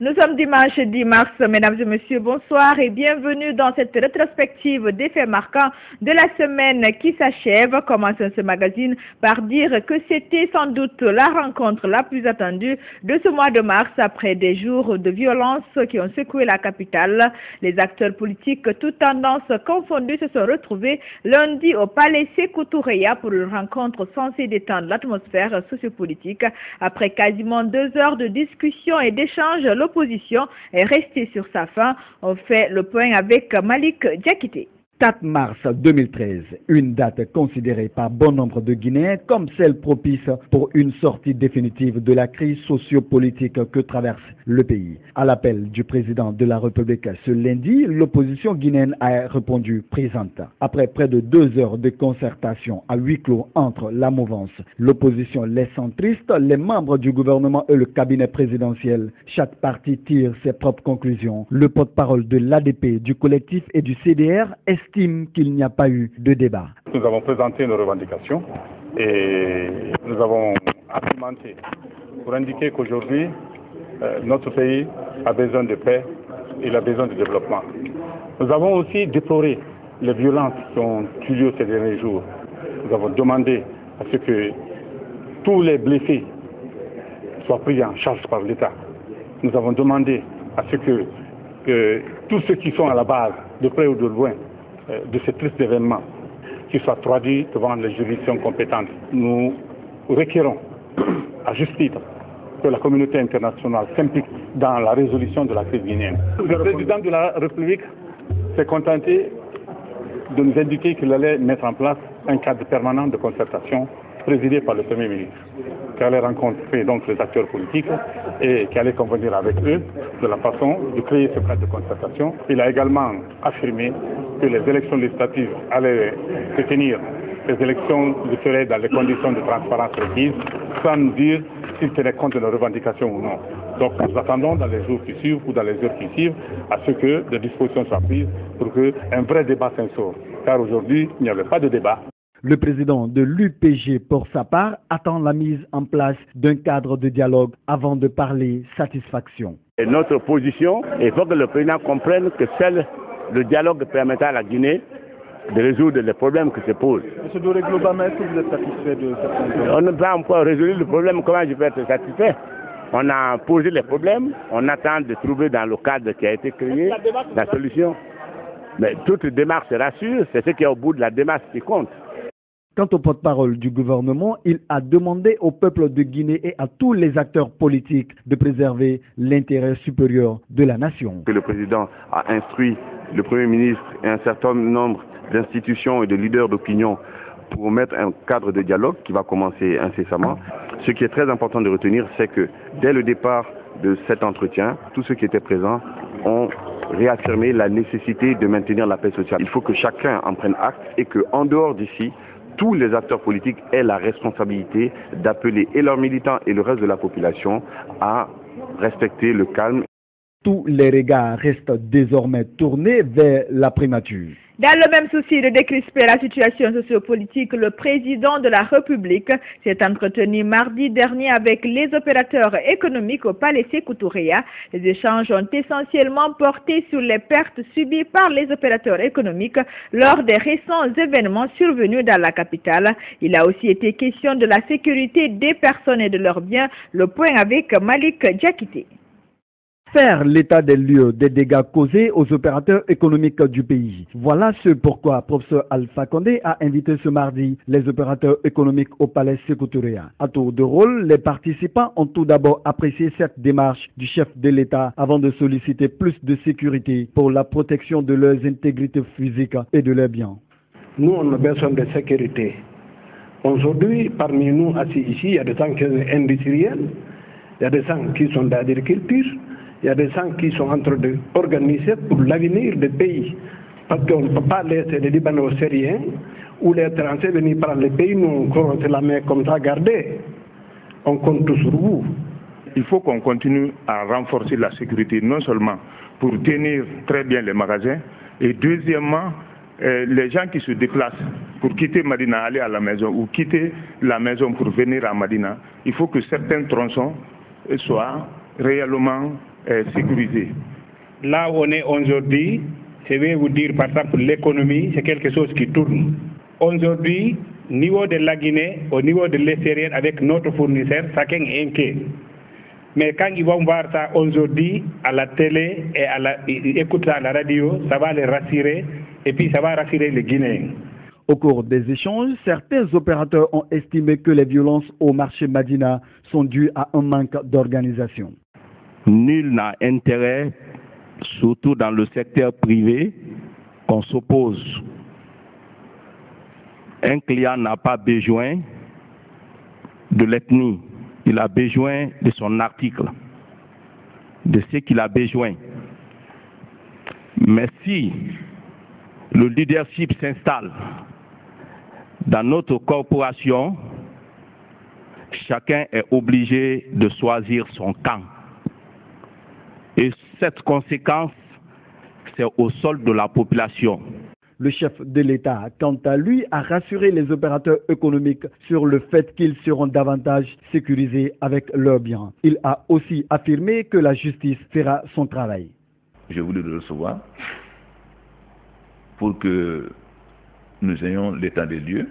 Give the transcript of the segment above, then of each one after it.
Nous sommes dimanche 10 mars, mesdames et messieurs, bonsoir et bienvenue dans cette rétrospective des faits marquants de la semaine qui s'achève. Commençons ce magazine par dire que c'était sans doute la rencontre la plus attendue de ce mois de mars après des jours de violence qui ont secoué la capitale. Les acteurs politiques, toutes tendances confondues, se sont retrouvés lundi au palais Sékou Touré pour une rencontre censée détendre l'atmosphère sociopolitique. Après quasiment 2 heures de discussion et d'échange, l'opposition est restée sur sa faim. On fait le point avec Malik Diakité. 4 mars 2013, une date considérée par bon nombre de Guinéens comme celle propice pour une sortie définitive de la crise sociopolitique que traverse le pays. À l'appel du président de la République ce lundi, l'opposition guinéenne a répondu présente. Après près de 2 heures de concertation à huis clos entre la mouvance, l'opposition, les centristes, les membres du gouvernement et le cabinet présidentiel, chaque parti tire ses propres conclusions. Le porte-parole de l'ADP, du collectif et du CDR estime qu'il n'y a pas eu de débat. Nous avons présenté nos revendications et nous avons argumenté pour indiquer qu'aujourd'hui, notre pays a besoin de paix, il a besoin de développement. Nous avons aussi déploré les violences qui ont eu lieu ces derniers jours. Nous avons demandé à ce que tous les blessés soient pris en charge par l'État. Nous avons demandé à ce que tous ceux qui sont à la base, de près ou de loin, de ces tristes événements, qui soient traduits devant les juridictions compétentes. Nous requérons, à juste titre, que la communauté internationale s'implique dans la résolution de la crise guinéenne. Le président de la République s'est contenté de nous indiquer qu'il allait mettre en place un cadre permanent de concertation présidé par le Premier ministre, qui allait rencontrer donc les acteurs politiques et qui allait convenir avec eux de la façon de créer ce cadre de concertation. Il a également affirmé que les élections législatives allaient se tenir, les élections se feraient dans les conditions de transparence requises, sans nous dire s'ils tenaient compte de nos revendications ou non. Donc nous attendons dans les jours qui suivent ou dans les heures qui suivent à ce que des dispositions soient prises pour qu'un vrai débat s'instaure. Car aujourd'hui, il n'y avait pas de débat. Le président de l'UPG, pour sa part, attend la mise en place d'un cadre de dialogue avant de parler satisfaction. Et notre position, il faut que le président comprenne que seul le dialogue permettra à la Guinée de résoudre les problèmes qui se posent. Monsieur Doré, globalement, est-ce que vous êtes satisfait de cette rencontre? On n'a pas encore résolu le problème, comment je peux être satisfait? On a posé les problèmes, on attend de trouver dans le cadre qui a été créé la solution. Mais toute démarche rassure, c'est ce qui est au bout de la démarche qui compte. Quant au porte-parole du gouvernement, il a demandé au peuple de Guinée et à tous les acteurs politiques de préserver l'intérêt supérieur de la nation. Le président a instruit le Premier ministre et un certain nombre d'institutions et de leaders d'opinion pour mettre un cadre de dialogue qui va commencer incessamment. Ce qui est très important de retenir, c'est que dès le départ de cet entretien, tous ceux qui étaient présents ont réaffirmé la nécessité de maintenir la paix sociale. Il faut que chacun en prenne acte et qu'en dehors d'ici, tous les acteurs politiques aient la responsabilité d'appeler et leurs militants et le reste de la population à respecter le calme. Tous les regards restent désormais tournés vers la primature. Dans le même souci de décrisper la situation sociopolitique, le président de la République s'est entretenu mardi dernier avec les opérateurs économiques au palais Sékou Touré. Les échanges ont essentiellement porté sur les pertes subies par les opérateurs économiques lors des récents événements survenus dans la capitale. Il a aussi été question de la sécurité des personnes et de leurs biens. Le point avec Malik Diakité. Faire l'état des lieux des dégâts causés aux opérateurs économiques du pays. Voilà ce pourquoi professeur Alpha Condé a invité ce mardi les opérateurs économiques au palais Sékou Touré. À tour de rôle, les participants ont tout d'abord apprécié cette démarche du chef de l'État avant de solliciter plus de sécurité pour la protection de leurs intégrités physiques et de leurs biens. Nous, on a besoin de sécurité. Aujourd'hui, parmi nous assis ici, il y a des gens qui sont industriels, il y a des gens qui sont d'agriculture, il y a des gens qui sont en train d'organiser pour l'avenir du pays. Parce qu'on ne peut pas laisser les Libano-Syriens ou les étrangers venir prendre le pays, nous on la main comme ça, garder. On compte tout sur vous. Il faut qu'on continue à renforcer la sécurité, non seulement pour tenir très bien les magasins, et deuxièmement, les gens qui se déplacent pour quitter Madina, aller à la maison, ou quitter la maison pour venir à Madina, il faut que certains tronçons soient réellement sécurisé. Là où on est aujourd'hui, je vais vous dire par exemple l'économie, c'est quelque chose qui tourne. Aujourd'hui, au niveau de la Guinée, au niveau de l'extérieur, avec notre fournisseur, chacun est inquiet. Mais quand ils vont voir ça aujourd'hui à la télé et écouter ça à la radio, ça va les rassurer et puis ça va rassurer les Guinéens. Au cours des échanges, certains opérateurs ont estimé que les violences au marché Madina sont dues à un manque d'organisation. Nul n'a intérêt, surtout dans le secteur privé, qu'on s'oppose. Un client n'a pas besoin de l'ethnie, il a besoin de son article, de ce qu'il a besoin. Mais si le leadership s'installe dans notre corporation, chacun est obligé de choisir son camp. Et cette conséquence, c'est au sol de la population. Le chef de l'État, quant à lui, a rassuré les opérateurs économiques sur le fait qu'ils seront davantage sécurisés avec leurs biens. Il a aussi affirmé que la justice fera son travail. J'ai voulu le recevoir pour que nous ayons l'état des lieux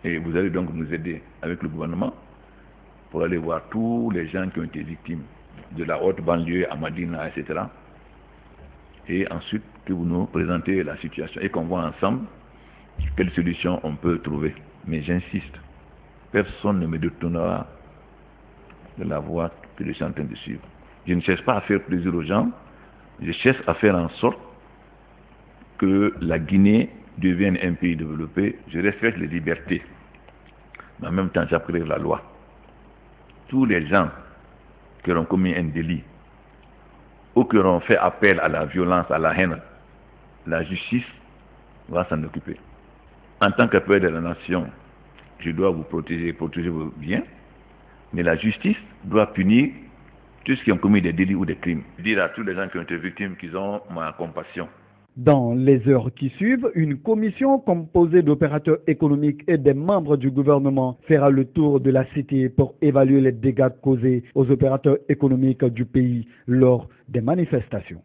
et vous allez donc nous aider avec le gouvernement pour aller voir tous les gens qui ont été victimes de la haute banlieue à Madina, etc. Et ensuite que vous nous présentez la situation et qu'on voit ensemble quelle solution on peut trouver. Mais j'insiste, personne ne me détournera de la voie que je suis en train de suivre. Je ne cherche pas à faire plaisir aux gens, je cherche à faire en sorte que la Guinée devienne un pays développé. Je respecte les libertés, mais en même temps j'applique la loi. Tous les gens qui auront commis un délit ou qui auront fait appel à la violence, à la haine, la justice va s'en occuper. En tant que père de la nation, je dois vous protéger vos biens, mais la justice doit punir tous ceux qui ont commis des délits ou des crimes. Dire à tous les gens qui ont été victimes qu'ils ont ma compassion. Dans les heures qui suivent, une commission composée d'opérateurs économiques et des membres du gouvernement fera le tour de la cité pour évaluer les dégâts causés aux opérateurs économiques du pays lors des manifestations.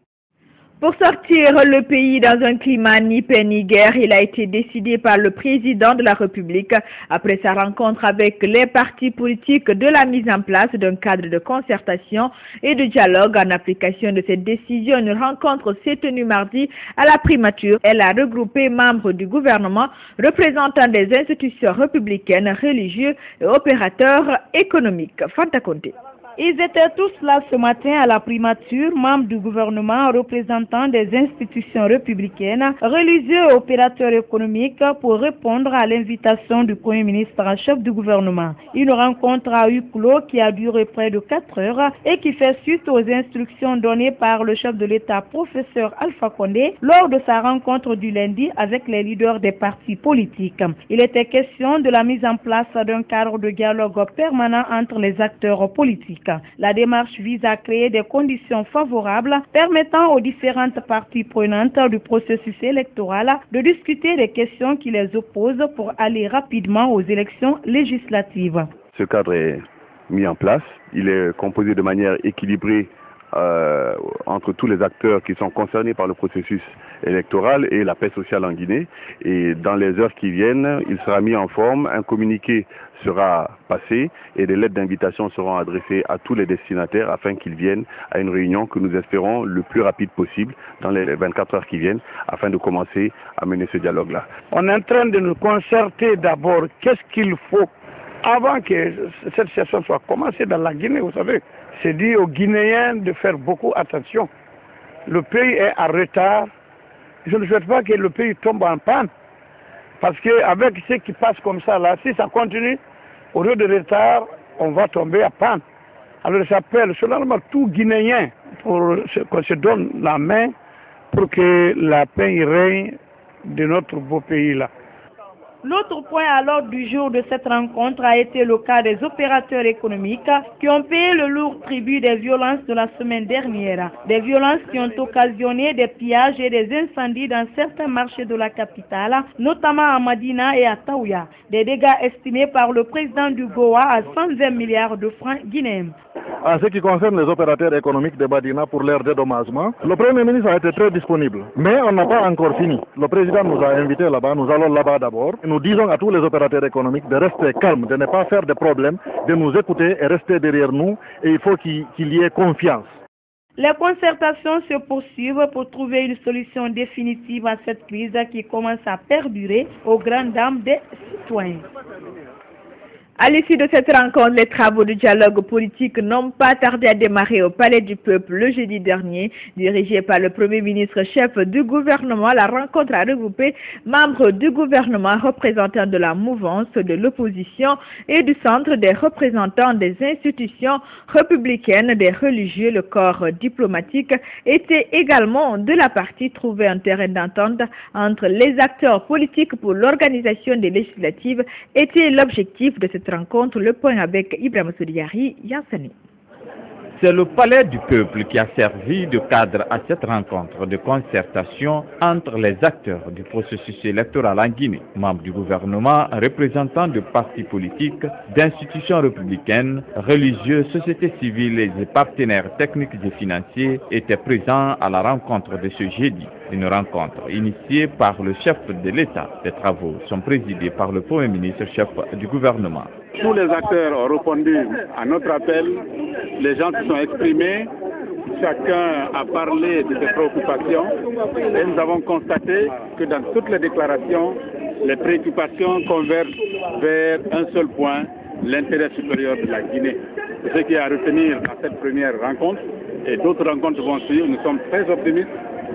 Pour sortir le pays dans un climat ni paix ni guerre, il a été décidé par le président de la République, après sa rencontre avec les partis politiques, de la mise en place d'un cadre de concertation et de dialogue. En application de cette décision, une rencontre s'est tenue mardi à la primature. Elle a regroupé membres du gouvernement, représentants des institutions républicaines, religieux et opérateurs économiques. Fanta Conté. Ils étaient tous là ce matin à la primature, membres du gouvernement, représentants des institutions républicaines, religieux et opérateurs économiques, pour répondre à l'invitation du Premier ministre en chef du gouvernement. Une rencontre à huis clos qui a duré près de 4 heures et qui fait suite aux instructions données par le chef de l'État, professeur Alpha Condé, lors de sa rencontre du lundi avec les leaders des partis politiques. Il était question de la mise en place d'un cadre de dialogue permanent entre les acteurs politiques. La démarche vise à créer des conditions favorables permettant aux différentes parties prenantes du processus électoral de discuter des questions qui les opposent pour aller rapidement aux élections législatives. Ce cadre est mis en place. Il est composé de manière équilibrée entre tous les acteurs qui sont concernés par le processus électoral et la paix sociale en Guinée. Et dans les heures qui viennent, il sera mis en forme, un communiqué sera passé et des lettres d'invitation seront adressées à tous les destinataires afin qu'ils viennent à une réunion que nous espérons le plus rapide possible dans les 24 heures qui viennent afin de commencer à mener ce dialogue-là. On est en train de nous concerter d'abord qu'est-ce qu'il faut avant que cette session soit commencée dans la Guinée, vous savez. C'est dit aux Guinéens de faire beaucoup attention. Le pays est en retard. Je ne souhaite pas que le pays tombe en panne. Parce qu'avec ce qui passe comme ça, là, si ça continue, au lieu de retard, on va tomber en panne. Alors j'appelle solennellement tout Guinéen pour qu'on se donne la main pour que la paix règne de notre beau pays-là. L'autre point à l'ordre du jour de cette rencontre a été le cas des opérateurs économiques qui ont payé le lourd tribut des violences de la semaine dernière. Des violences qui ont occasionné des pillages et des incendies dans certains marchés de la capitale, notamment à Madina et à Taouya. Des dégâts estimés par le président du Goa à 120 milliards de francs guinéens. En ce qui concerne les opérateurs économiques de Badina pour leur dédommagement, le Premier ministre a été très disponible. Mais on n'a pas encore fini. Le président nous a invités là-bas, nous allons là-bas d'abord. Nous disons à tous les opérateurs économiques de rester calmes, de ne pas faire de problèmes, de nous écouter et rester derrière nous. Et il faut qu'il y ait confiance. Les concertations se poursuivent pour trouver une solution définitive à cette crise qui commence à perdurer aux grandes dames des citoyens. À l'issue de cette rencontre, les travaux du dialogue politique n'ont pas tardé à démarrer au Palais du Peuple le jeudi dernier. Dirigé par le Premier ministre chef du gouvernement, la rencontre a regroupé membres du gouvernement, représentants de la mouvance, de l'opposition et du centre, des représentants des institutions républicaines, des religieux. Le corps diplomatique était également de la partie. Trouver un terrain d'entente entre les acteurs politiques pour l'organisation des législatives était l'objectif de cette rencontre. Le point avec Ibrahim Soudiari, Yansani. C'est le Palais du Peuple qui a servi de cadre à cette rencontre de concertation entre les acteurs du processus électoral en Guinée, membres du gouvernement, représentants de partis politiques, d'institutions républicaines, religieux, sociétés civiles et partenaires techniques et financiers étaient présents à la rencontre de ce jeudi. Une rencontre initiée par le chef de l'État. Les travaux sont présidés par le Premier ministre chef du gouvernement. Tous les acteurs ont répondu à notre appel, les gens se sont exprimés, chacun a parlé de ses préoccupations et nous avons constaté que dans toutes les déclarations, les préoccupations convergent vers un seul point, l'intérêt supérieur de la Guinée. C'est ce qui est à retenir dans cette première rencontre et d'autres rencontres vont suivre. Nous sommes très optimistes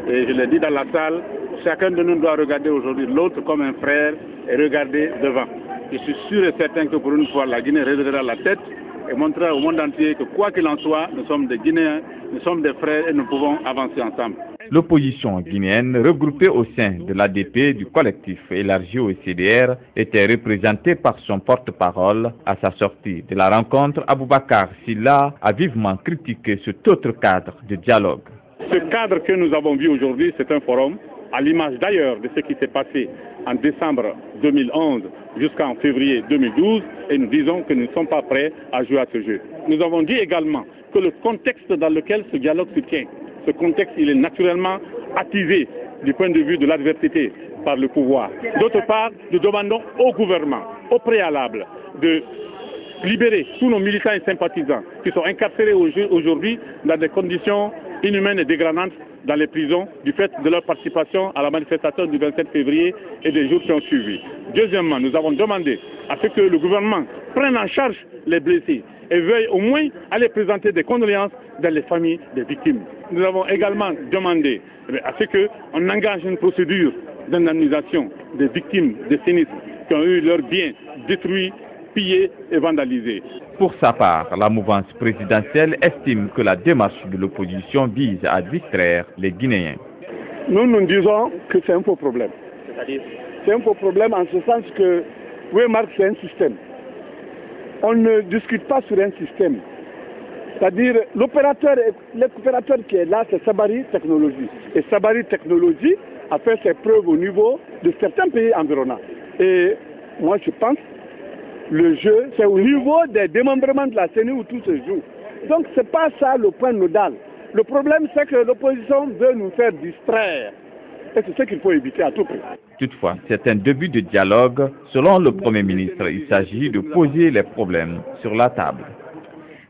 et je l'ai dit dans la salle, chacun de nous doit regarder aujourd'hui l'autre comme un frère et regarder devant. Je suis sûr et certain que pour une fois, la Guinée redressera la tête et montrera au monde entier que quoi qu'il en soit, nous sommes des Guinéens, nous sommes des frères et nous pouvons avancer ensemble. L'opposition guinéenne, regroupée au sein de l'ADP du collectif élargi au CDR, était représentée par son porte-parole. À sa sortie de la rencontre, Aboubakar Silla a vivement critiqué cet autre cadre de dialogue. Ce cadre que nous avons vu aujourd'hui, c'est un forum, à l'image d'ailleurs de ce qui s'est passé en décembre 2011 jusqu'en février 2012, et nous disons que nous ne sommes pas prêts à jouer à ce jeu. Nous avons dit également que le contexte dans lequel ce dialogue se tient, ce contexte, il est naturellement attisé du point de vue de l'adversité par le pouvoir. D'autre part, nous demandons au gouvernement, au préalable, de libérer tous nos militants et sympathisants qui sont incarcérés aujourd'hui dans des conditions inhumaines et dégradantes dans les prisons du fait de leur participation à la manifestation du 27 février et des jours qui ont suivi. Deuxièmement, nous avons demandé à ce que le gouvernement prenne en charge les blessés et veuille au moins aller présenter des condoléances dans les familles des victimes. Nous avons également demandé à ce qu'on engage une procédure d'indemnisation des victimes des sinistres qui ont eu leurs biens détruits, pillés et vandalisés. Pour sa part, la mouvance présidentielle estime que la démarche de l'opposition vise à distraire les Guinéens. Nous disons que c'est un faux problème. C'est un faux problème en ce sens que, oui, Marc, c'est un système. On ne discute pas sur un système. C'est-à-dire, l'opérateur qui est là, c'est Sabari Technologies. Et Sabari Technologies a fait ses preuves au niveau de certains pays environnants. Et moi, je pense le jeu, c'est au niveau des démembrements de la CENI où tout se joue. Donc, ce n'est pas ça le point nodal. Le problème, c'est que l'opposition veut nous faire distraire. Et c'est ce qu'il faut éviter à tout prix. Toutefois, c'est un début de dialogue. Selon le Premier ministre, il s'agit de poser les problèmes sur la table.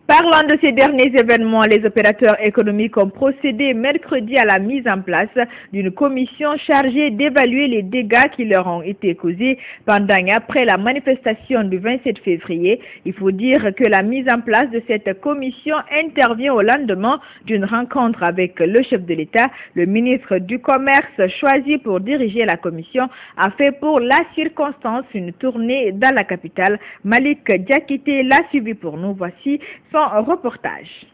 Parlant de ces derniers événements, les opérateurs économiques ont procédé mercredi à la mise en place d'une commission chargée d'évaluer les dégâts qui leur ont été causés pendant et après la manifestation du 27 février. Il faut dire que la mise en place de cette commission intervient au lendemain d'une rencontre avec le chef de l'État. Le ministre du Commerce choisi pour diriger la commission a fait pour la circonstance une tournée dans la capitale. Malik Diakité l'a suivi pour nous. Voici son reportage.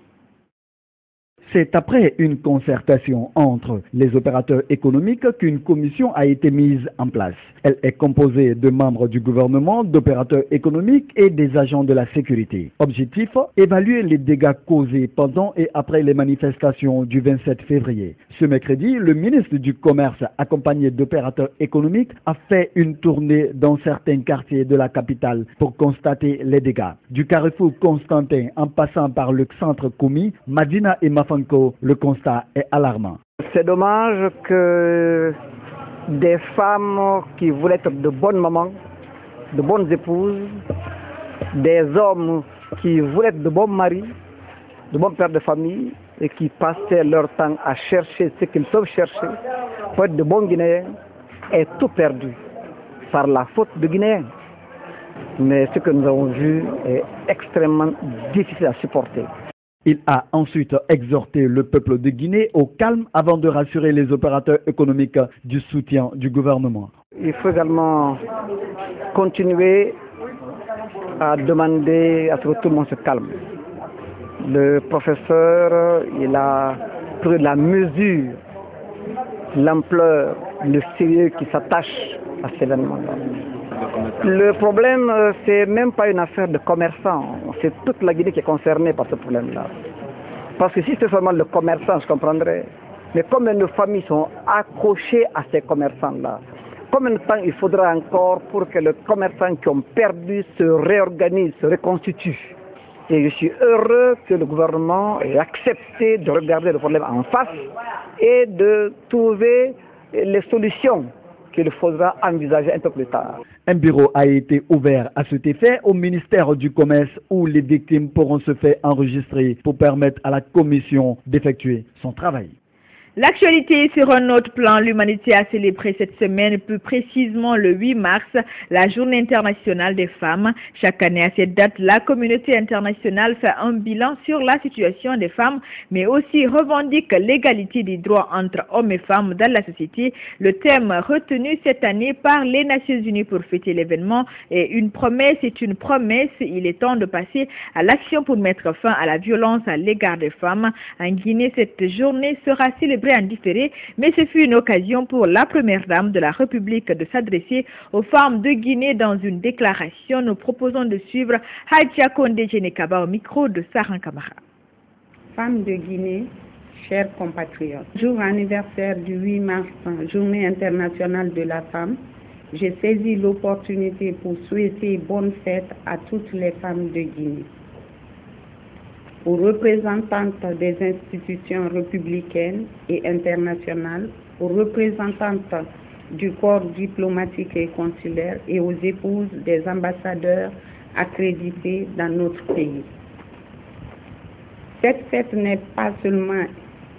C'est après une concertation entre les opérateurs économiques qu'une commission a été mise en place. Elle est composée de membres du gouvernement, d'opérateurs économiques et des agents de la sécurité. Objectif, évaluer les dégâts causés pendant et après les manifestations du 27 février. Ce mercredi, le ministre du Commerce, accompagné d'opérateurs économiques, a fait une tournée dans certains quartiers de la capitale pour constater les dégâts. Du carrefour Constantin en passant par le centre Koumi, Madina et Mafanko, le constat est alarmant. C'est dommage que des femmes qui voulaient être de bonnes mamans, de bonnes épouses, des hommes qui voulaient être de bons maris, de bons pères de famille et qui passaient leur temps à chercher ce qu'ils peuvent chercher pour être de bons Guinéens, aient tout perdu par la faute de Guinéens. Mais ce que nous avons vu est extrêmement difficile à supporter. Il a ensuite exhorté le peuple de Guinée au calme avant de rassurer les opérateurs économiques du soutien du gouvernement. Il faut également continuer à demander à ce que tout le monde se calme. Le professeur, il a pris la mesure, l'ampleur, le sérieux qui s'attache à cet événement-là. Le problème, c'est même pas une affaire de commerçants. C'est toute la Guinée qui est concernée par ce problème-là. Parce que si c'était seulement le commerçant, je comprendrais. Mais combien de familles sont accrochées à ces commerçants-là? Combien de temps il faudra encore pour que les commerçants qui ont perdu se réorganisent, se reconstituent? Et je suis heureux que le gouvernement ait accepté de regarder le problème en face et de trouver les solutions qu'il faudra envisager un peu plus tard. Un bureau a été ouvert à cet effet au ministère du Commerce où les victimes pourront se faire enregistrer pour permettre à la commission d'effectuer son travail. L'actualité sur un autre plan, l'humanité a célébré cette semaine, plus précisément le 8 mars, la Journée internationale des femmes. Chaque année à cette date, la communauté internationale fait un bilan sur la situation des femmes, mais aussi revendique l'égalité des droits entre hommes et femmes dans la société. Le thème retenu cette année par les Nations Unies pour fêter l'événement est une promesse, il est temps de passer à l'action pour mettre fin à la violence à l'égard des femmes. En Guinée, cette journée sera célébrée en différé, mais ce fut une occasion pour la première dame de la République de s'adresser aux femmes de Guinée dans une déclaration. Nous proposons de suivre Hadja Kondé Genekaba au micro de Saran Kamara. Femmes de Guinée, chers compatriotes, jour anniversaire du 8 mars, Journée internationale de la femme, j'ai saisi l'opportunité pour souhaiter bonne fête à toutes les femmes de Guinée. Aux représentantes des institutions républicaines et internationales, aux représentantes du corps diplomatique et consulaire et aux épouses des ambassadeurs accrédités dans notre pays. Cette fête n'est pas seulement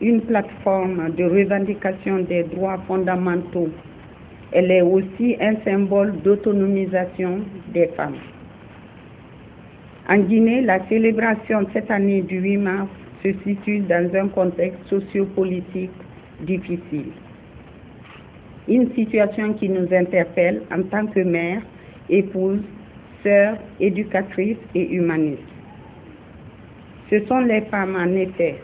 une plateforme de revendication des droits fondamentaux, elle est aussi un symbole d'autonomisation des femmes. En Guinée, la célébration cette année du 8 mars se situe dans un contexte sociopolitique difficile. Une situation qui nous interpelle en tant que mère, épouse, sœur, éducatrice et humaniste. Ce sont les femmes, en effet,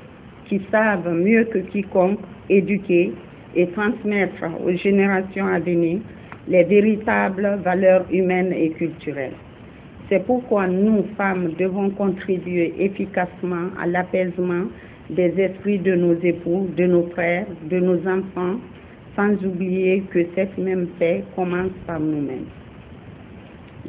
qui savent mieux que quiconque éduquer et transmettre aux générations à venir les véritables valeurs humaines et culturelles. C'est pourquoi nous, femmes, devons contribuer efficacement à l'apaisement des esprits de nos époux, de nos frères, de nos enfants, sans oublier que cette même paix commence par nous-mêmes.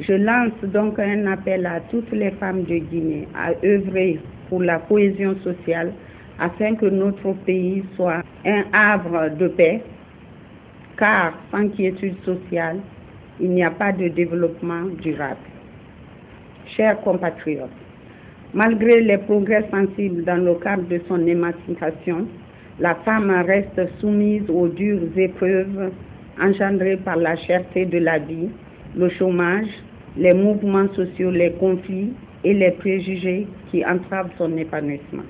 Je lance donc un appel à toutes les femmes de Guinée à œuvrer pour la cohésion sociale afin que notre pays soit un havre de paix, car sans quiétude sociale, il n'y a pas de développement durable. Chers compatriotes, malgré les progrès sensibles dans le cadre de son émancipation, la femme reste soumise aux dures épreuves engendrées par la cherté de la vie, le chômage, les mouvements sociaux, les conflits et les préjugés qui entravent son épanouissement.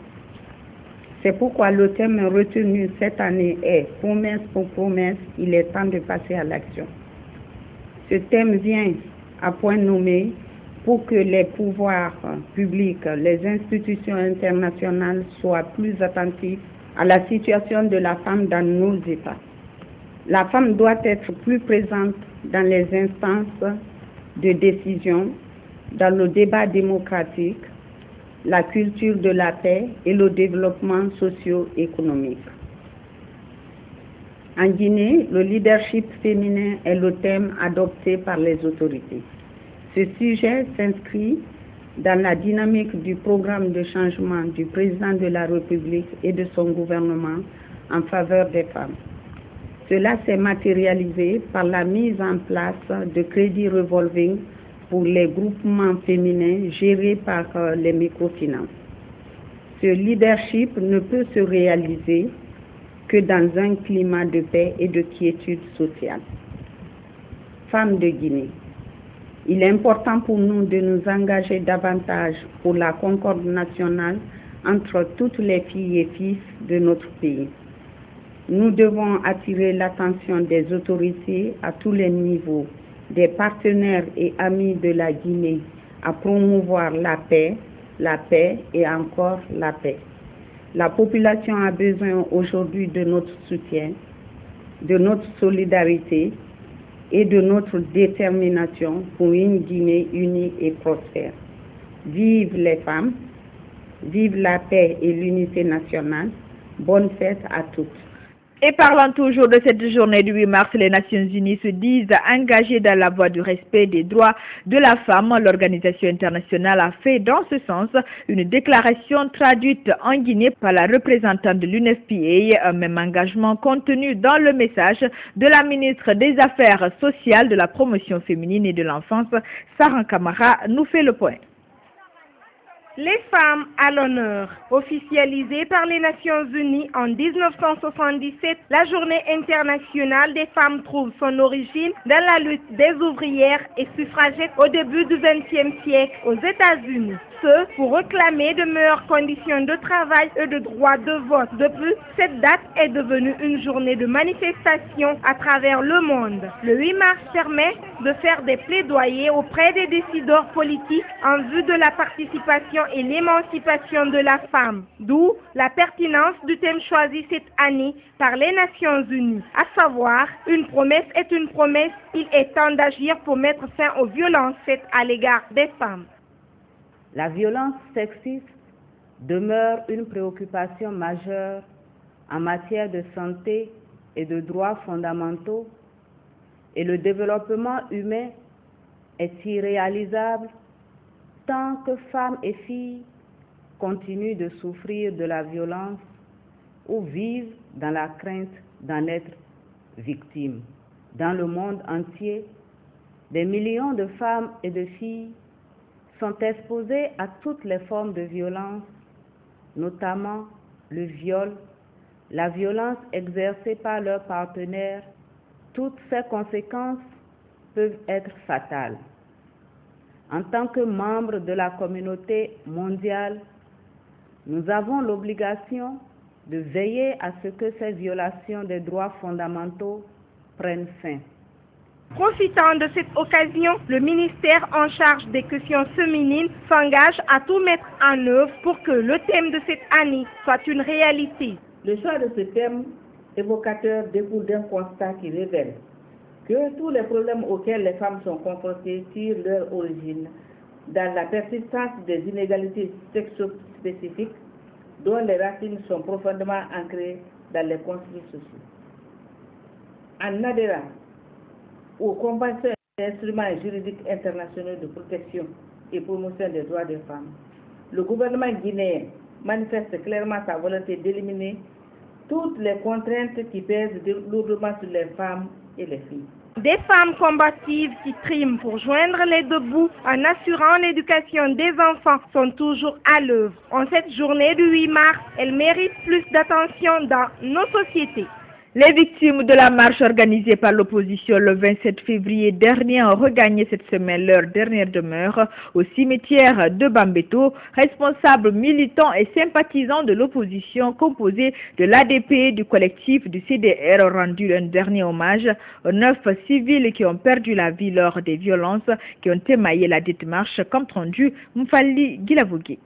C'est pourquoi le thème retenu cette année est « Promesse pour promesse, il est temps de passer à l'action ». Ce thème vient à point nommé pour que les pouvoirs publics, les institutions internationales soient plus attentifs à la situation de la femme dans nos États. La femme doit être plus présente dans les instances de décision, dans le débat démocratique, la culture de la paix et le développement socio-économique. En Guinée, le leadership féminin est le thème adopté par les autorités. Ce sujet s'inscrit dans la dynamique du programme de changement du président de la République et de son gouvernement en faveur des femmes. Cela s'est matérialisé par la mise en place de crédits revolving pour les groupements féminins gérés par les microfinances. Ce leadership ne peut se réaliser que dans un climat de paix et de quiétude sociale. Femmes de Guinée, il est important pour nous de nous engager davantage pour la concorde nationale entre toutes les filles et fils de notre pays. Nous devons attirer l'attention des autorités à tous les niveaux, des partenaires et amis de la Guinée à promouvoir la paix et encore la paix. La population a besoin aujourd'hui de notre soutien, de notre solidarité et de notre détermination pour une Guinée unie et prospère. Vive les femmes, vive la paix et l'unité nationale. Bonne fête à toutes. Et parlant toujours de cette journée du 8 mars, les Nations Unies se disent engagées dans la voie du respect des droits de la femme. L'organisation internationale a fait dans ce sens une déclaration traduite en Guinée par la représentante de l'UNFPA, un même engagement contenu dans le message de la ministre des Affaires sociales, de la promotion féminine et de l'enfance. Sarah Kamara nous fait le point. Les femmes à l'honneur. Officialisée par les Nations Unies en 1977, la Journée internationale des femmes trouve son origine dans la lutte des ouvrières et suffragettes au début du XXe siècle aux États-Unis. Ce, pour réclamer de meilleures conditions de travail et de droit de vote. De plus, cette date est devenue une journée de manifestation à travers le monde. Le 8 mars permet de faire des plaidoyers auprès des décideurs politiques en vue de la participation et l'émancipation de la femme, d'où la pertinence du thème choisi cette année par les Nations Unies, à savoir « Une promesse est une promesse, il est temps d'agir pour mettre fin aux violences faites à l'égard des femmes ». La violence sexiste demeure une préoccupation majeure en matière de santé et de droits fondamentaux, et le développement humain est irréalisable tant que femmes et filles continuent de souffrir de la violence ou vivent dans la crainte d'en être victimes. Dans le monde entier, des millions de femmes et de filles sont exposées à toutes les formes de violence, notamment le viol, la violence exercée par leurs partenaires. Toutes ces conséquences peuvent être fatales. En tant que membres de la communauté mondiale, nous avons l'obligation de veiller à ce que ces violations des droits fondamentaux prennent fin. Profitant de cette occasion, le ministère en charge des questions féminines s'engage à tout mettre en œuvre pour que le thème de cette année soit une réalité. Le choix de ce thème évocateur découle d'un constat qui révèle que tous les problèmes auxquels les femmes sont confrontées tirent leur origine dans la persistance des inégalités sexo-spécifiques dont les racines sont profondément ancrées dans les construits sociaux. En adhérant aux conventions et instruments juridiques internationaux de protection et promotion des droits des femmes, le gouvernement guinéen manifeste clairement sa volonté d'éliminer toutes les contraintes qui pèsent lourdement sur les femmes et les filles. Des femmes combatives qui triment pour joindre les deux bouts en assurant l'éducation des enfants sont toujours à l'œuvre. En cette journée du 8 mars, elles méritent plus d'attention dans nos sociétés. Les victimes de la marche organisée par l'opposition le 27 février dernier ont regagné cette semaine leur dernière demeure au cimetière de Bambeto. Responsables, militants et sympathisants de l'opposition composés de l'ADP du collectif du CDR ont rendu un dernier hommage aux 9 civils qui ont perdu la vie lors des violences qui ont émaillé la dite marche, comme rendu Mfali Gilavogui.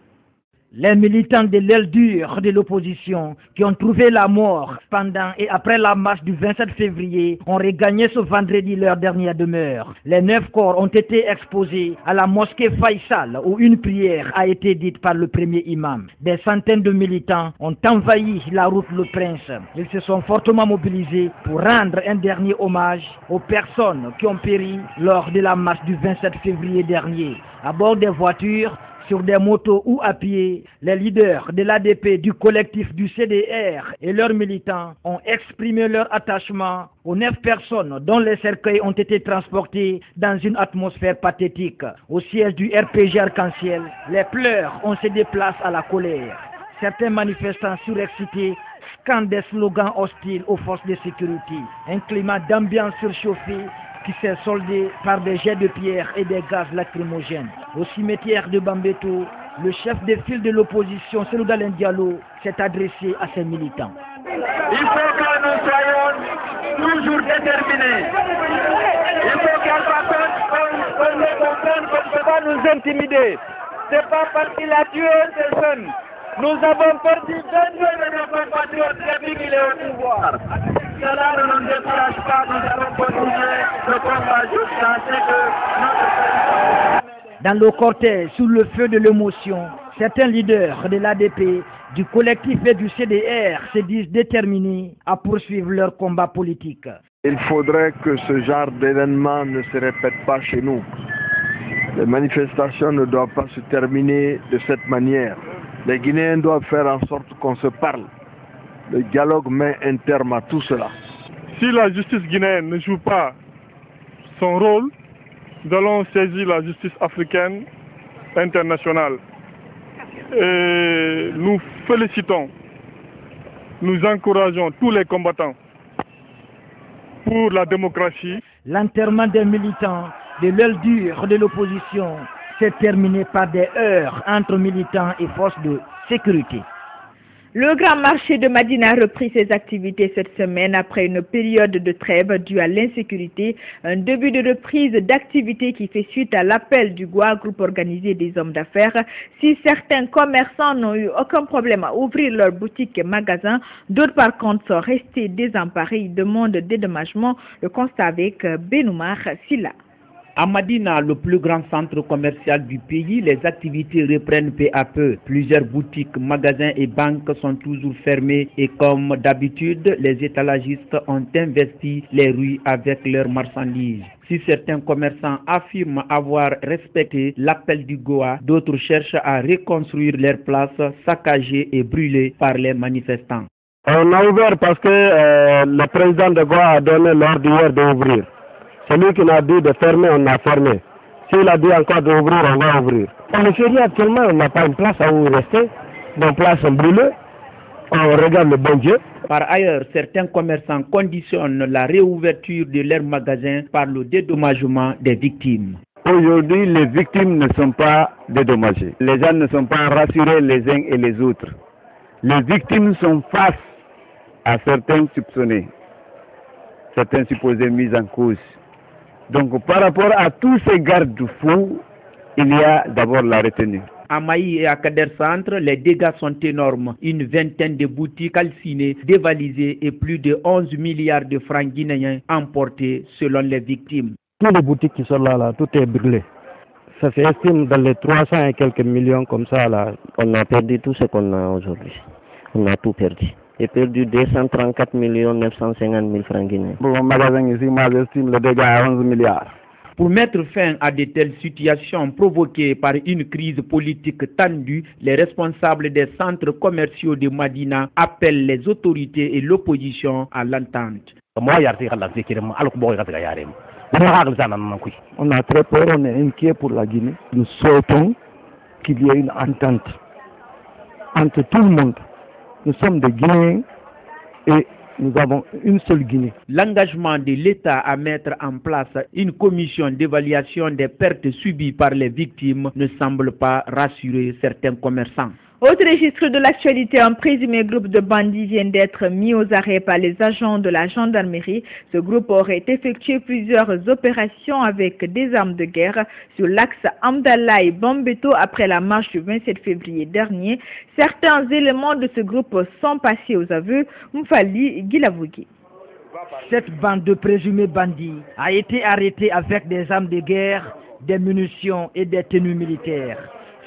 Les militants de l'aile dure de l'opposition qui ont trouvé la mort pendant et après la marche du 27 février ont regagné ce vendredi leur dernière demeure. Les 9 corps ont été exposés à la mosquée Faisal où une prière a été dite par le premier imam. Des centaines de militants ont envahi la route Le Prince. Ils se sont fortement mobilisés pour rendre un dernier hommage aux personnes qui ont péri lors de la marche du 27 février dernier. À bord des voitures, sur des motos ou à pied, les leaders de l'ADP, du collectif du CDR et leurs militants ont exprimé leur attachement aux 9 personnes dont les cercueils ont été transportés dans une atmosphère pathétique. Au siège du RPG Arc-en-Ciel, les pleurs ont cédé place à la colère. Certains manifestants surexcités scandent des slogans hostiles aux forces de sécurité. Un climat d'ambiance surchauffé qui s'est soldé par des jets de pierre et des gaz lacrymogènes. Au cimetière de Bambeto, le chef de file de l'opposition, Cellou Dalein Diallo, s'est adressé à ses militants. Il faut que nous soyons toujours déterminés. Il faut qu'on comprenne qu'on ne peut pas nous intimider. Ce n'est pas parce qu'il a tué une personne. Nous avons perdu 22 de nos compatriotes depuis qu'il est au pouvoir. Cela ne nous décourage pas, nous allons continuer le combat jusqu'à ce que notre... Dans le cortège, sous le feu de l'émotion, certains leaders de l'ADP, du collectif et du CDR se disent déterminés à poursuivre leur combat politique. Il faudrait que ce genre d'événement ne se répète pas chez nous. Les manifestations ne doivent pas se terminer de cette manière. Les Guinéens doivent faire en sorte qu'on se parle. Le dialogue met un terme à tout cela. Si la justice guinéenne ne joue pas son rôle, nous allons saisir la justice africaine internationale. Et nous félicitons, nous encourageons tous les combattants pour la démocratie. L'enterrement des militants de l'aile dure de l'opposition s'est terminé par des heurts entre militants et forces de sécurité. Le grand marché de Madina a repris ses activités cette semaine après une période de trêve due à l'insécurité, un début de reprise d'activité qui fait suite à l'appel du GOA, groupe organisé des hommes d'affaires. Si certains commerçants n'ont eu aucun problème à ouvrir leurs boutiques et magasins, d'autres par contre sont restés désemparés. Ils demandent dédommagement. Le constat avec Benoumar Silla. À Madina, le plus grand centre commercial du pays, les activités reprennent peu à peu. Plusieurs boutiques, magasins et banques sont toujours fermés et comme d'habitude, les étalagistes ont investi les rues avec leurs marchandises. Si certains commerçants affirment avoir respecté l'appel du GOA, d'autres cherchent à reconstruire leurs places saccagées et brûlées par les manifestants. On a ouvert parce que le président de GOA a donné l'ordre hier d'ouvrir. Celui qui a dit de fermer, on a fermé. S'il a dit encore d'ouvrir, on va ouvrir. On le fait actuellement, on n'a pas une place où rester. Nos places sont brûlées. On regarde le bon Dieu. Par ailleurs, certains commerçants conditionnent la réouverture de leurs magasins par le dédommagement des victimes. Aujourd'hui, les victimes ne sont pas dédommagées. Les gens ne sont pas rassurés les uns et les autres. Les victimes sont face à certains soupçonnés, certains supposés mis en cause. Donc, par rapport à tous ces garde-fous, il y a d'abord la retenue. À Maï et à Kader Centre, les dégâts sont énormes. Une vingtaine de boutiques calcinées, dévalisées et plus de 11 milliards de francs guinéens emportés selon les victimes. Toutes les boutiques qui sont là, tout est brûlé. Ça s'estime dans les 300 et quelques millions comme ça. Là. On a perdu tout ce qu'on a aujourd'hui. On a tout perdu. J'ai perdu 234 950 000 francs guinéens. Pour mon magasin ici, moi j'estime le dégât à 11 milliards. Pour mettre fin à de telles situations provoquées par une crise politique tendue, les responsables des centres commerciaux de Madina appellent les autorités et l'opposition à l'entente. On a très peur, on est inquiet pour la Guinée. Nous souhaitons qu'il y ait une entente entre tout le monde. Nous sommes des Guinéens et nous avons une seule Guinée. L'engagement de l'État à mettre en place une commission d'évaluation des pertes subies par les victimes ne semble pas rassurer certains commerçants. Autre registre de l'actualité, un présumé groupe de bandits vient d'être mis aux arrêts par les agents de la gendarmerie. Ce groupe aurait effectué plusieurs opérations avec des armes de guerre sur l'axe Amdala et Bambeto après la marche du 27 février dernier. Certains éléments de ce groupe sont passés aux aveux. Mfali Gilavougi. Cette bande de présumés bandits a été arrêtée avec des armes de guerre, des munitions et des tenues militaires.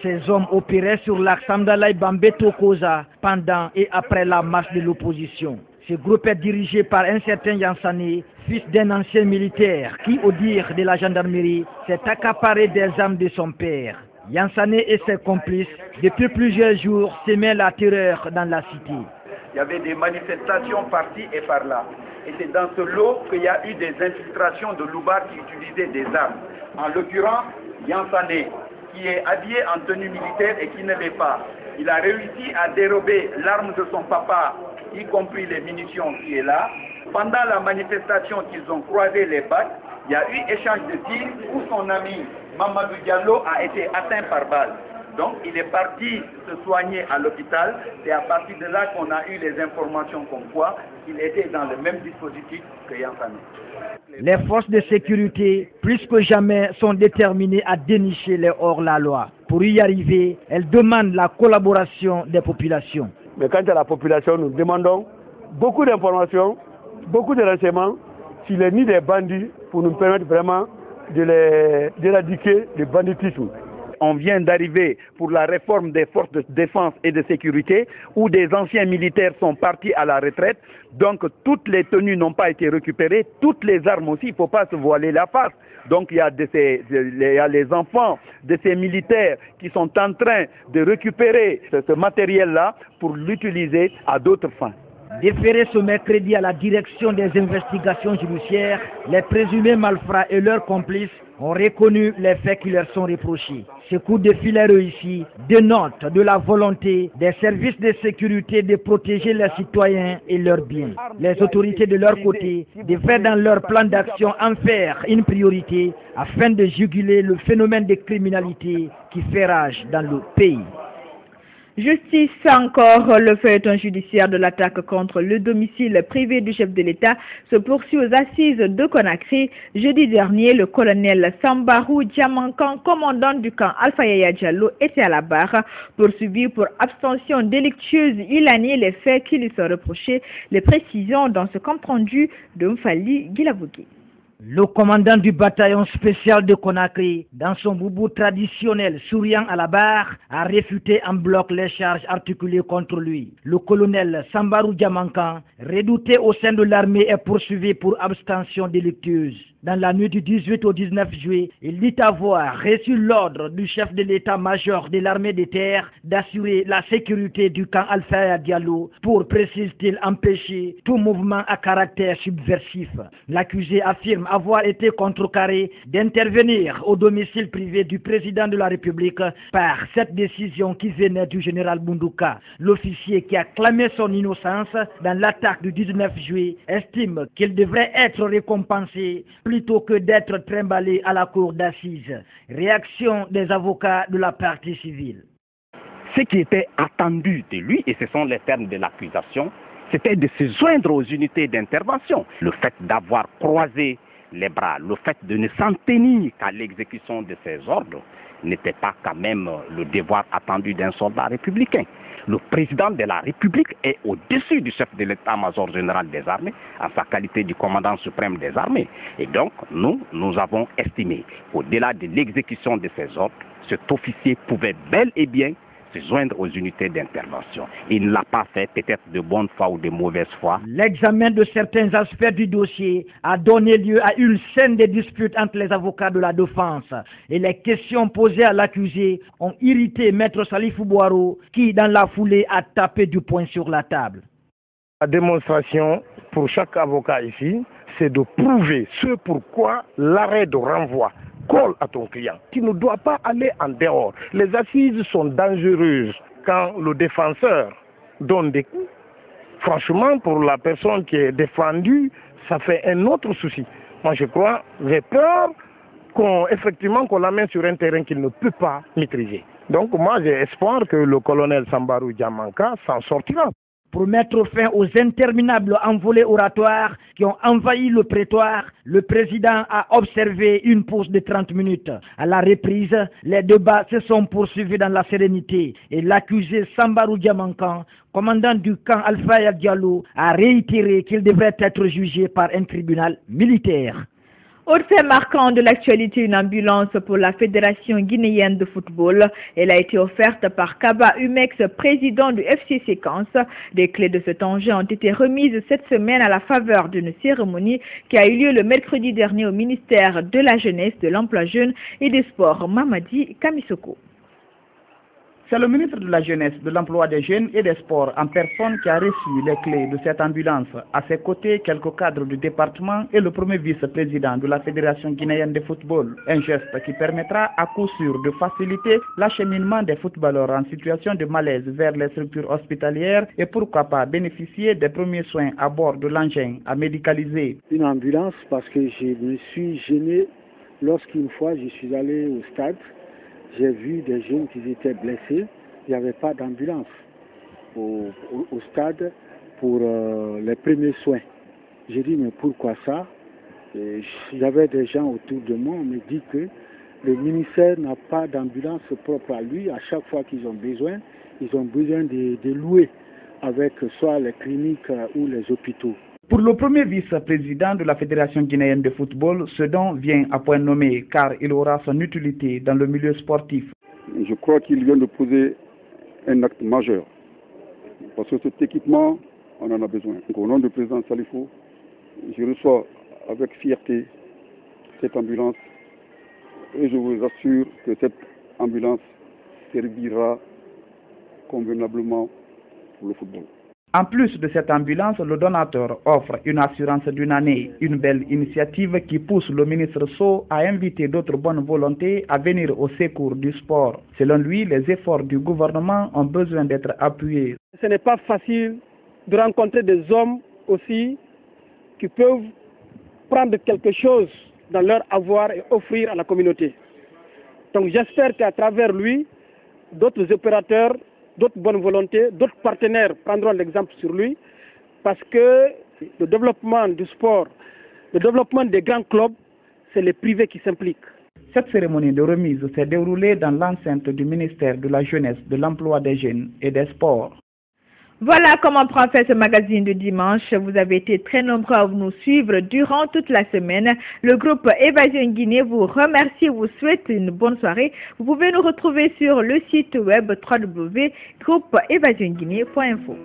Ces hommes opéraient sur l'axe Amdalaï Bambeto Koza pendant et après la marche de l'opposition. Ce groupe est dirigé par un certain Yansane, fils d'un ancien militaire qui, au dire de la gendarmerie, s'est accaparé des armes de son père. Yansane et ses complices, depuis plusieurs jours, semaient la terreur dans la cité. Il y avait des manifestations par-ci et par-là. Et c'est dans ce lot qu'il y a eu des infiltrations de loubards qui utilisaient des armes. En l'occurrence, Yansane, qui est habillé en tenue militaire et qui ne l'est pas. Il a réussi à dérober l'arme de son papa, y compris les munitions qui est là. Pendant la manifestation qu'ils ont croisé les battes, il y a eu échange de tirs où son ami Mamadou Diallo a été atteint par balle. Donc il est parti se soigner à l'hôpital. C'est à partir de là qu'on a eu les informations comme quoi il était dans le même dispositif que Yansane. Les forces de sécurité, plus que jamais, sont déterminées à dénicher les hors-la-loi. Pour y arriver, elles demandent la collaboration des populations. Mais quant à la population, nous demandons beaucoup d'informations, beaucoup de renseignements sur les nids des bandits pour nous permettre vraiment d'éradiquer le banditisme. On vient d'arriver pour la réforme des forces de défense et de sécurité où des anciens militaires sont partis à la retraite. Donc toutes les tenues n'ont pas été récupérées, toutes les armes aussi, il ne faut pas se voiler la face. Donc il y a les enfants de ces militaires qui sont en train de récupérer ce matériel-là pour l'utiliser à d'autres fins. Déférés ce mercredi à la direction des investigations judiciaires, les présumés malfrats et leurs complices ont reconnu les faits qui leur sont reprochés. Ce coup de filet réussi dénote de la volonté des services de sécurité de protéger les citoyens et leurs biens. Les autorités de leur côté devraient dans leur plan d'action en faire une priorité afin de juguler le phénomène de criminalité qui fait rage dans le pays. Justice encore, le feuilleton judiciaire de l'attaque contre le domicile privé du chef de l'État se poursuit aux assises de Conakry. Jeudi dernier, le colonel Sambarou Diamankan, commandant du camp Alpha Yaya Diallo, était à la barre. Poursuivi pour abstention délictueuse, il a nié les faits qui lui sont reprochés. Les précisions dans ce compte rendu de Mfali Gilavougi. Le commandant du bataillon spécial de Conakry, dans son boubou traditionnel souriant à la barre, a réfuté en bloc les charges articulées contre lui. Le colonel Sambarou Diamankan, redouté au sein de l'armée, est poursuivi pour abstention délictueuse. Dans la nuit du 18 au 19 juillet, il dit avoir reçu l'ordre du chef de l'état-major de l'armée de terre d'assurer la sécurité du camp Alpha Diallo pour, précise-t-il, empêcher tout mouvement à caractère subversif. L'accusé affirme avoir été contrecarré d'intervenir au domicile privé du président de la République par cette décision qui venait du général Bundouka. L'officier qui a clamé son innocence dans l'attaque du 19 juillet estime qu'il devrait être récompensé plutôt que d'être trimballé à la cour d'assises. Réaction des avocats de la partie civile. Ce qui était attendu de lui, et ce sont les termes de l'accusation, c'était de se joindre aux unités d'intervention. Le fait d'avoir croisé les bras, le fait de ne s'en tenir qu'à l'exécution de ses ordres n'était pas quand même le devoir attendu d'un soldat républicain. Le président de la République est au-dessus du chef de l'état-major général des armées, en sa qualité de commandant suprême des armées. Et donc, nous avons estimé qu'au-delà de l'exécution de ces ordres, cet officier pouvait bel et bien se joindre aux unités d'intervention. Il ne l'a pas fait, peut-être de bonne foi ou de mauvaise foi. L'examen de certains aspects du dossier a donné lieu à une scène de dispute entre les avocats de la défense. Et les questions posées à l'accusé ont irrité Maître Salifou Boiro, qui, dans la foulée, a tapé du poing sur la table. La démonstration pour chaque avocat ici, c'est de prouver ce pourquoi l'arrêt de renvoi colle à ton client, qui ne doit pas aller en dehors. Les assises sont dangereuses quand le défenseur donne des coups franchement, pour la personne qui est défendue, ça fait un autre souci. Moi, je crois, j'ai peur qu'on la mette sur un terrain qu'il ne peut pas maîtriser. Donc, moi, j'ai espoir que le colonel Sambarou Diamanka s'en sortira. Pour mettre fin aux interminables envolées oratoires qui ont envahi le prétoire, le président a observé une pause de 30 minutes. À la reprise, les débats se sont poursuivis dans la sérénité et l'accusé Sambarou Diamankan, commandant du camp Alpha Diallo, a réitéré qu'il devrait être jugé par un tribunal militaire. Autre fait marquant de l'actualité, une ambulance pour la Fédération guinéenne de football. Elle a été offerte par Kaba Umex, président du FC Séquence. Des clés de cet engin ont été remises cette semaine à la faveur d'une cérémonie qui a eu lieu le mercredi dernier au ministère de la Jeunesse, de l'Emploi jeune et des Sports, Mamadi Kamisoko. C'est le ministre de la Jeunesse, de l'Emploi des Jeunes et des Sports en personne qui a reçu les clés de cette ambulance. À ses côtés, quelques cadres du département et le premier vice-président de la Fédération guinéenne de football. Un geste qui permettra à coup sûr de faciliter l'acheminement des footballeurs en situation de malaise vers les structures hospitalières et pourquoi pas bénéficier des premiers soins à bord de l'engin à médicaliser. Une ambulance parce que je me suis gêné lorsqu'une fois je suis allé au stade. J'ai vu des jeunes qui étaient blessés, il n'y avait pas d'ambulance au stade pour les premiers soins. J'ai dit, mais pourquoi ça? Il y avait des gens autour de moi, on me dit que le ministère n'a pas d'ambulance propre à lui. À chaque fois qu'ils ont besoin de louer avec soit les cliniques ou les hôpitaux. Pour le premier vice-président de la Fédération guinéenne de football, ce don vient à point nommé car il aura son utilité dans le milieu sportif. Je crois qu'il vient de poser un acte majeur parce que cet équipement, on en a besoin. Donc, au nom du président Salifou, je reçois avec fierté cette ambulance et je vous assure que cette ambulance servira convenablement pour le football. En plus de cette ambulance, le donateur offre une assurance d'une année, une belle initiative qui pousse le ministre Sow à inviter d'autres bonnes volontés à venir au secours du sport. Selon lui, les efforts du gouvernement ont besoin d'être appuyés. Ce n'est pas facile de rencontrer des hommes aussi qui peuvent prendre quelque chose dans leur avoir et offrir à la communauté. Donc j'espère qu'à travers lui, d'autres opérateurs, d'autres bonnes volontés, d'autres partenaires prendront l'exemple sur lui parce que le développement du sport, le développement des grands clubs, c'est les privés qui s'impliquent. Cette cérémonie de remise s'est déroulée dans l'enceinte du ministère de la Jeunesse, de l'Emploi des Jeunes et des Sports. Voilà comment prend fin ce magazine de dimanche. Vous avez été très nombreux à nous suivre durant toute la semaine. Le groupe Évasion Guinée vous remercie et vous souhaite une bonne soirée. Vous pouvez nous retrouver sur le site web www.groupeevasionguinée.info.